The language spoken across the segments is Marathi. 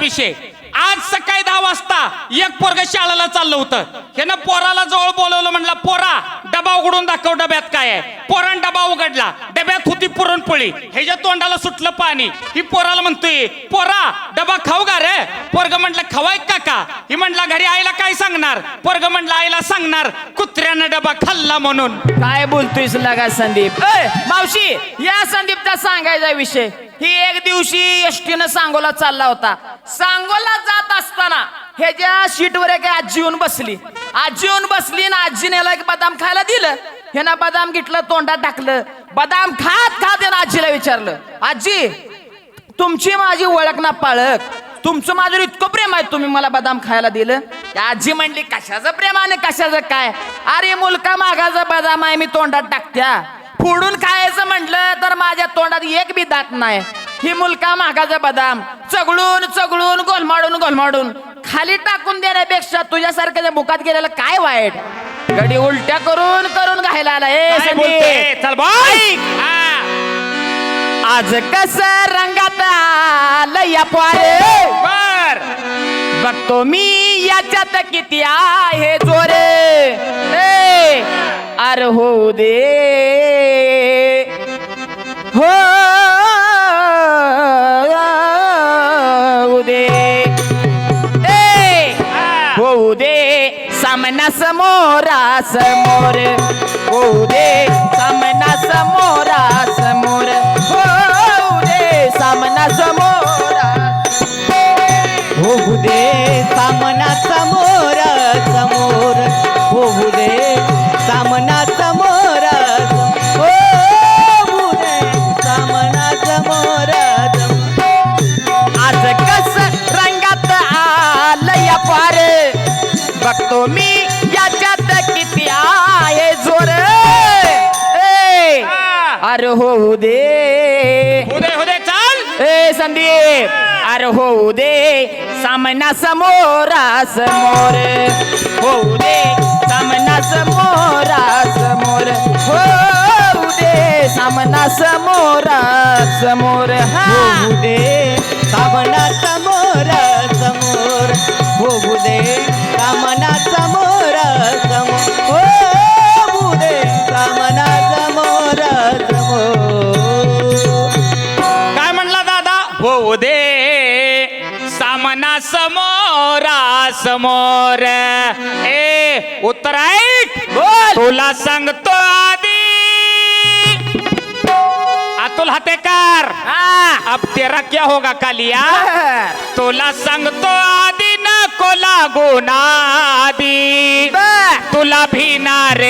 विषय. आज सकाळी 10 वाजता एक पोरग शाळेला चाललं होतं. ह्यानं पोराला जवळ बोलवलं, म्हणला पोरा डबा उघडून दाखव, डब्यात काय आहे. पोरान डबा उघडला, डब्यात होती पुरणपोळी. ह्याच्या तोंडाला सुटलं पाणी. ही पोराला म्हणतोय, पोरा डबा खाऊ का रे. पोरग म्हटलं खवाय काका. ही म्हटला घरी आईला काय सांगणार. पोरग म्हटलं आईला सांगणार कुत्र्यानं डबा खाल्ला म्हणून. काय बोलतोयस लगा संदीप. मावशी, या संदीपचा सांगायचा विषय. ही एक दिवशी एसटीनं सांगोला चालला होता. सांगोला जात असताना ह्याच्या सीटवर एक आजी येऊन बसली. आजी येऊन बसली ना आजीने याला एक बदाम खायला दिलं. ह्यानं बदाम घेतलं, तोंडात टाकलं. बदाम खात खात यानं आजीला विचारलं, आजी तुमची माझी ओळख ना पाळख, तुमचं माझं इतकं प्रेम आहे, तुम्ही मला बदाम खायला दिलं. आजी म्हणली कशाचं प्रेम आणि कशाचं काय. अरे मुलका मागाचा बदाम आहे, मी तोंडात टाकत्या. फोडून खायचं म्हटलं तर माझ्या तोंडात एक बी दात नाही. ही मुलका मागाचा बदाम चगळून चगळून गोलमाडून गोलमाडून खाली टाकून देण्यापेक्षा तुझ्यासारख्या बुकात गेलेलं काय वाईट. गडी उलट्या करून करून घायला आला. चल बाय. आज कस रंगात आलं या पोरे, बर बघतो मी याच्यात किती आहे जोरे. अरे होऊ दे होऊ दे होऊ दे सामना समोरा समोर. होऊ दे सामना समोरा समोर. होऊ दे सामना समोरा. होऊ दे सामना समोर समोर. होऊ दे सामना समोर. होऊ दे सामना समोर. आज कस रंगात आलं या पार, बघतो मी याच्यात किती आहे जोर. अरे होऊ दे चल. संदीप. अरे होऊ दे सामना समोरा समोर. होऊ दे सामना समोरा समोर. होऊ दे सामना समोरा समोर. होऊ दे सामना समोर समोर. होऊ दे सामना समोर समोर. होऊ दे सामना समोर समोर. काय म्हणला दादा. होऊ दे सामना समोरा समोर. उत्तर ऐक. बोल. तुला सांगतो आधी अतुल हातेकर. अब तेरा क्या होगा कालिया. तुला सांगतो आधी नको लागू नादी. तुला भिणार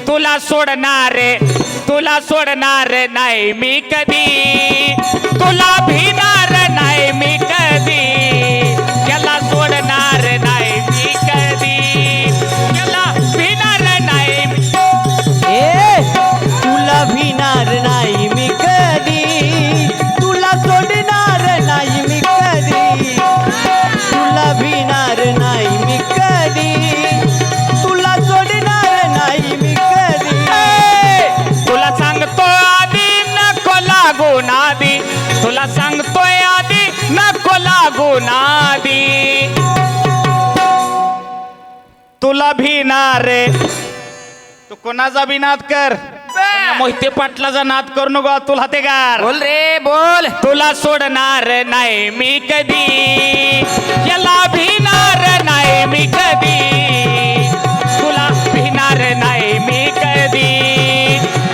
तुला सोडणार तुला सोडणार नाही मी कधी. तुला भिणार नाही मी कधी. याला सोडणार नाही मी कधी. याला भिणार नाही. तुला भिणार नाही मी कधी. तुला सोडणार नाही मी कधी. तुला भिणार नाही मी कधी. तुला सोडणार नाही मी कधी. तुला सांगतो आधी नको लागू नादी. तुला सांगतोय आधी नको लागू नादी. तुला भिणार तू कोणाचा बी नाद कर. मोहिते पाटलाचा नाद करू नको अतुल हातेकर. बोल रे बोल. तुला सोडणार नाही मी कधी. याला भिणार नाही मी कधी. तुला भिणार नाही मी कधी.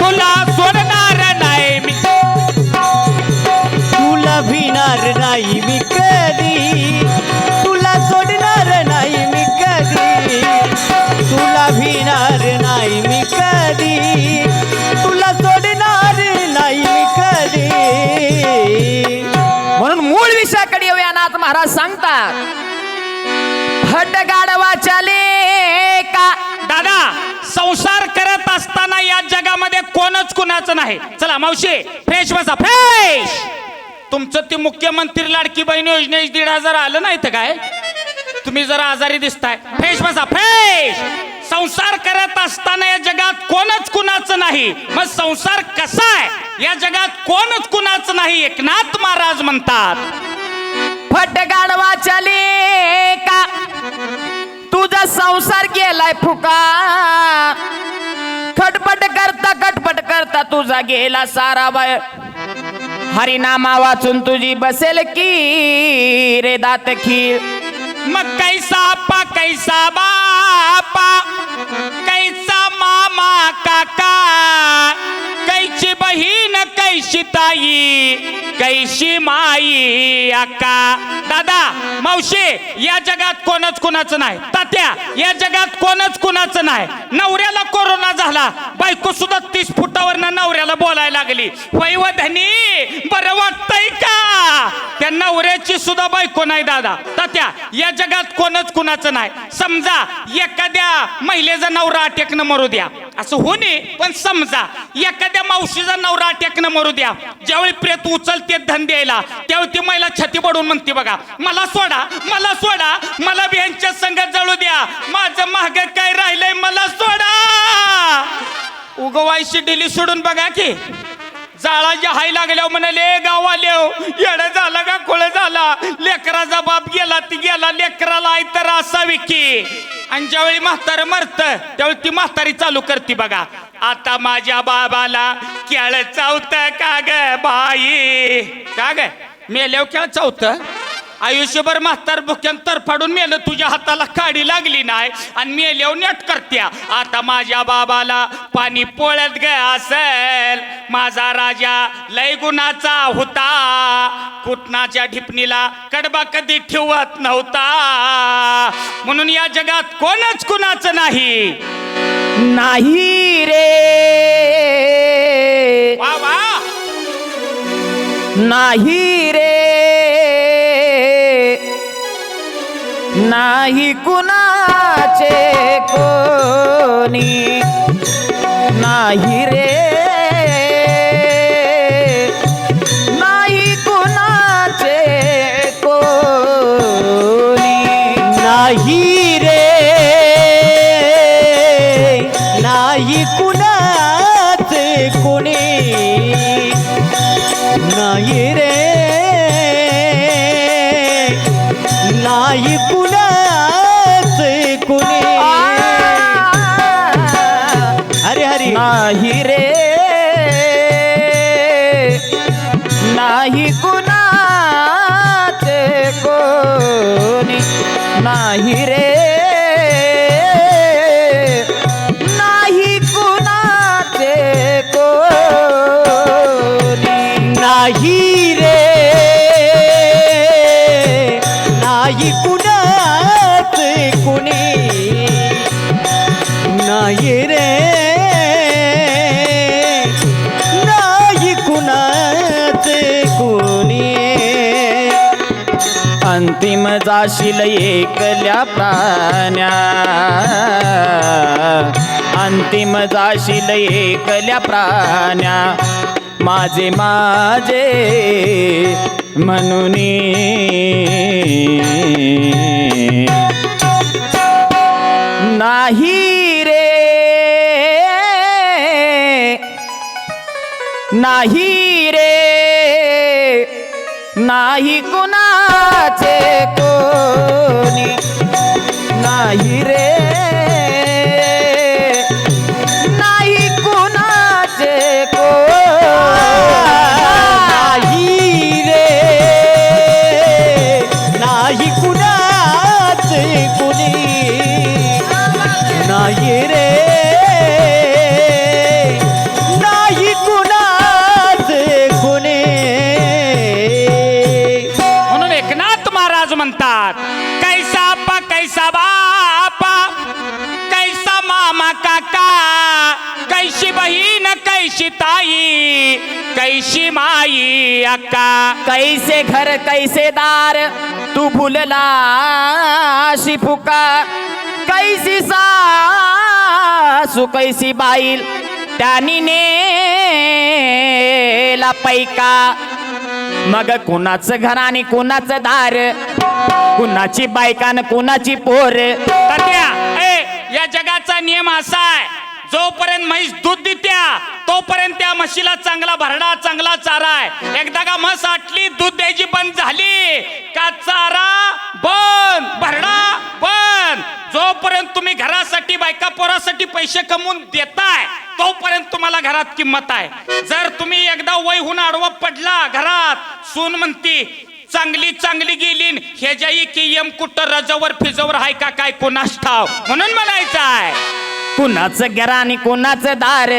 तुला सोडणार नाही मी. तुला भिणार नाही मी कधी. तुला सोडणार नाही मी कधी. तुला भिणार नाही मी कधी. तुला सोडणार नाही मी कधी. म्हणून मूळ विषयाकडे येऊया. नाथ महाराज सांगतात, हट गाढवाच्या लेका. दादा संसार करत असताना या जगामध्ये कोणच कुणाचं नाही. चला मावशी फ्रेश बसा फ्रेश. तुमचं ती मुख्यमंत्री लाडकी बहीण योजने 1,500 आलं नाही तर काय. तुम्ही जरा आजारी दिसताय. फ्रेश बसा फ्रेश. संसार करत असताना या जगात कोणच कुणाचं नाही. मग संसार कसा आहे. या जगात कोणच कुणाचं नाही. एकनाथ महाराज म्हणतात फट गाडवाच्या लेका तुझा संसार गेलाय फुका खटपट करता तुझा गेला सारा बाय हरिनामा वाचून तुझी बसेल की रे दात खीर मग कैसा बापा कैसा मामा काका कैची बहीण कैशी ताई कैशी माई अक्का दादा मावशी या जगात कोणच कुणाचं नाही तात्या या जगात कोणच कुणाचं नाही नवऱ्याला कोरोना झाला बायको सुद्धा 30 फुटावरनं नवऱ्याला बोलायला लागली वैवधनी बरं वाटतंय का त्या नवऱ्याची सुद्धा बायको नाही दादा तात्या या जगात कोणच कुणाचं नाही समजा एखाद्या महिलेचा नवरा अटॅकनं मरू द्या असं होणे पण समजा एखाद्या मावशीचा नवरा अटॅकनं मरू द्या ज्यावेळी प्रेत उचलते धन द्यायला त्यावेळी ती महिला छाती पडून म्हणते बघा मला सोडा मला बी यांच्या संगत जळू द्या माझं महाग काय राहिलंय मला सोडा उगवायची डिली सोडून बघा की जाळाची हाय लागल्यावर म्हणाले गावाले येडं झालं का खोळ झाला लेकराचा बाप गेला ती गेला लेकराला आई तर असावी की आणि ज्यावेळी म्हातारं मरत त्यावेळी ती म्हातारी चालू करते बघा आता माझ्या बाबाला केळ चावत का ग बाई का ग मेल्यावर केळ चावत आयुष्यभर म्हातार भुक्यान तरफाडून मेलं तुझ्या हाताला काडी लागली नाही आणि मेल्यावर नेट करत्या आता माझ्या बाबाला पाणी पोळ्यात ग असेल माझा राजा लय गुणाचा होता कुटनाच्या ढिपणीला कडबा कधी ठेवत नव्हता म्हणून या जगात कोणच कुणाचं नाही नाही रे वा वा नाही रे नाही कुणाचे कोणी नाही रे नाही कुणाचे कोणी नाही रे नाही कुणाचे कोणी नाही रे नाही कुणाचे कोणी हरी हरी नाही रे नाही कुणाचे कोणी नाही रे नाही कुणाचे कोणी नाही रे नाही कुणाचे कोणी नाही रे नाही कुणाचे कोणी अंतिम जाशील एकल्या प्राण्या अंतिम जाशील एकल्या प्राण्या माझे म्हणून नाही रे नाही रे नाही कुणाचे कोणी नाही रे नाही कुणाचे नाही रे नाही कुणाचे कोणी नाही रे नाही कुणाचे कोणी म्हणून एकनाथ महाराज म्हणतात कैसा बापा कैसा मामा काका कैशी बहीण कैशी ताई कैशी माई अक्का कैसे घर कैसे दार तू भूलला शिफुका कैसी सासू कैसी बाईल त्यानी नेला पैका मग कुणाचं घर आणि कुणाचं दार कुणाची बायकान कुणाची पोर तात्या या जगाचा नियम असा आहे जोपर्यंत म्हैस दूध देत्या तोपर्यंत त्या म्हशीला चांगला भरडा चांगला चारा आहे एकदा का म्हस आटली दूध द्यायची बंद झाली का का चारा बंद, भरडा बंद. जोपर्यंत तुम्ही घरासाठी बायका पोरासाठी पैसे कमवून देताय तोपर्यंत तुम्हाला घरात किंमत आहे. जर तुम्ही एकदा वयहून आडवा पडला घरात, सून म्हणती चांगली चांगली गेली, ह्याच्या की एम कुठं रजावर फिजवर हाय का काय कोणास ठाव. म्हणून म्हणायचं आहे कुणाचं घर आणि कुणाचं दार,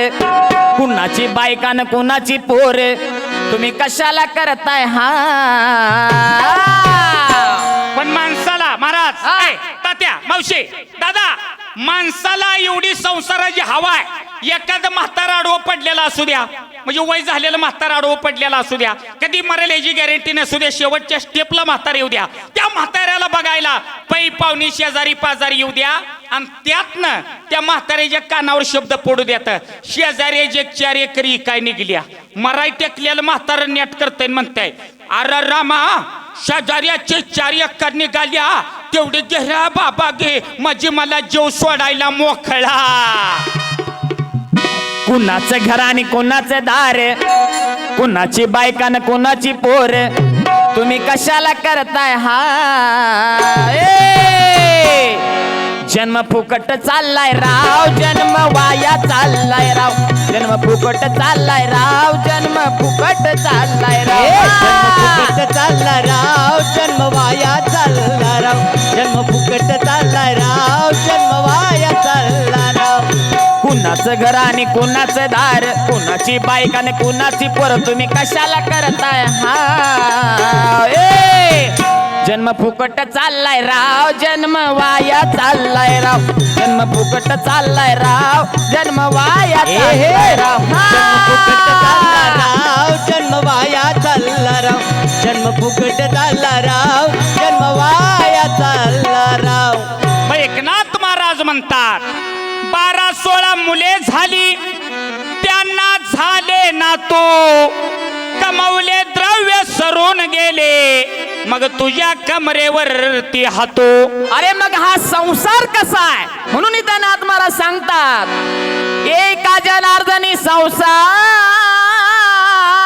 कुणाची बायकान कुणाची पोर, तुम्ही कशाला करताय हा. पण माणसाला महाराज, हा. ए, तात्या, मावशी, दादा, माणसाला एवढी संसाराची हवा आहे. एखादं म्हातारा आडवं पडलेला असू द्या, म्हणजे वय झालेलं म्हातारा आडवं पडलेला असू द्या, कधी मरेल याची गॅरंटी नसू द्या, शेवटच्या स्टेपला म्हातारा येऊ द्या, त्या म्हाताऱ्याला बघायला पै पाहुणी शेजारी पाजारी येऊ द्या आणि त्यातनं त्या म्हाताऱ्याच्या कानावर शब्द पडू देत, शेजारी 4 एकरी काय निघल्या. मराई टेकलेलं म्हातारं नेट करतय म्हणताय, अरे रामा शेजाऱ्याचे 4 एकर निघाल्या, तेवढे घ्या बाबा घे, म्हणजे मला जीव सोडायला मोकळा. कुणाचं घर आणि कुणाचं दार, कुणाची बायकान कुणाची पोर, तुम्ही कशाला करताय हा. जन्म फुकट चाललाय राव, जन्म वाया चाललाय राव, जन्म फुकट चाललाय राव, जन्म फुकट चाललाय राव. जन्म फुकट चालला राव, जन्म वाया चालला राव, जन्म फुकट चालला राव, जन्म वाया चालला राव. कुणाचं घर आणि कुणाचं दार, कुणाची बायक आणि कुणाची पोर, तुम्ही कशाला करताय हा. जन्म फुकट चाललाय राव, जन्म वाया चाललाय राव, जन्म फुकट चाललाय राव, जन्म वाया चाललाय राव. जन्म फुकट चालला राव, जन्म वाया चालला राव, जन्म फुकट चालला राव, जन्म वाया चालला राव. मग एकनाथ महाराज म्हणतात 12-16 मुले झाली, त्यांना झाले ना तो, कमवले द्रव्य सरून गेले, मग तुझ्या कमरेवरती हातो. अरे मग हा संसार कसा आहे, म्हणून इथं नाथ महाराज सांगतात, एका जनार्दनी संसार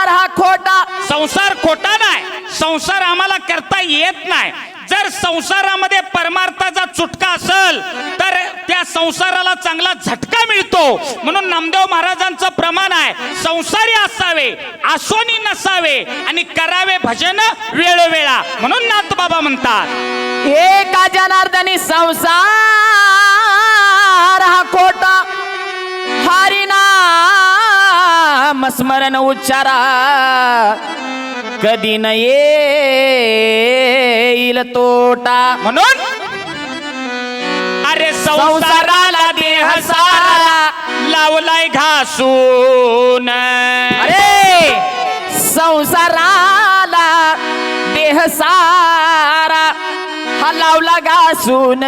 हा खोटा. संसार खोटा नाही, संसार आम्हाला करता येत नाही. जर संसारामध्ये परमार्थाचा चुटका असेल तर त्या संसाराला चांगला झटका मिळतो. म्हणून नामदेव महाराजांचं प्रमाण आहे, संसारी असावे, आसोनी नसावे आणि करावे भजन वेळोवेळा. म्हणून नाथ बाबा म्हणतात, एका जनार्दनी संसार हा खोटा, हरिनाम स्मरण उच्चारा, कधी न येईल तोटा. म्हणून अरे संसाराला देह सारा लावलाय घासून. अरे संसाराला देह सारा हा लावला घासून,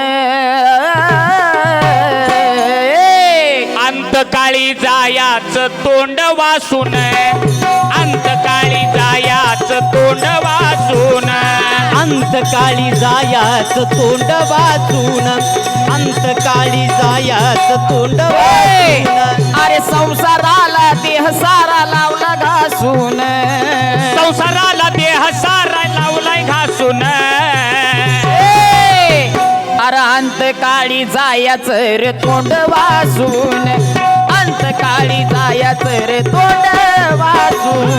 अंतकाळी जायाच तोंड वासून, अंतकाळी जायाच तोंड वासून, अंतकाळी जायाच तोंड वाचून, अंतकाळी जायाच तोंड वाचून. अरे संसाराला देह सारा लावला घासून, संसाराला देह सारा लावलाय घासून. अरे अंतकाळी जायच रे तोंड वासून, अंतकाळी जायच रे तोंड वासून,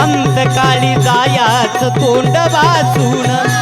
अंतकाळी जायाच तोंड वाचून,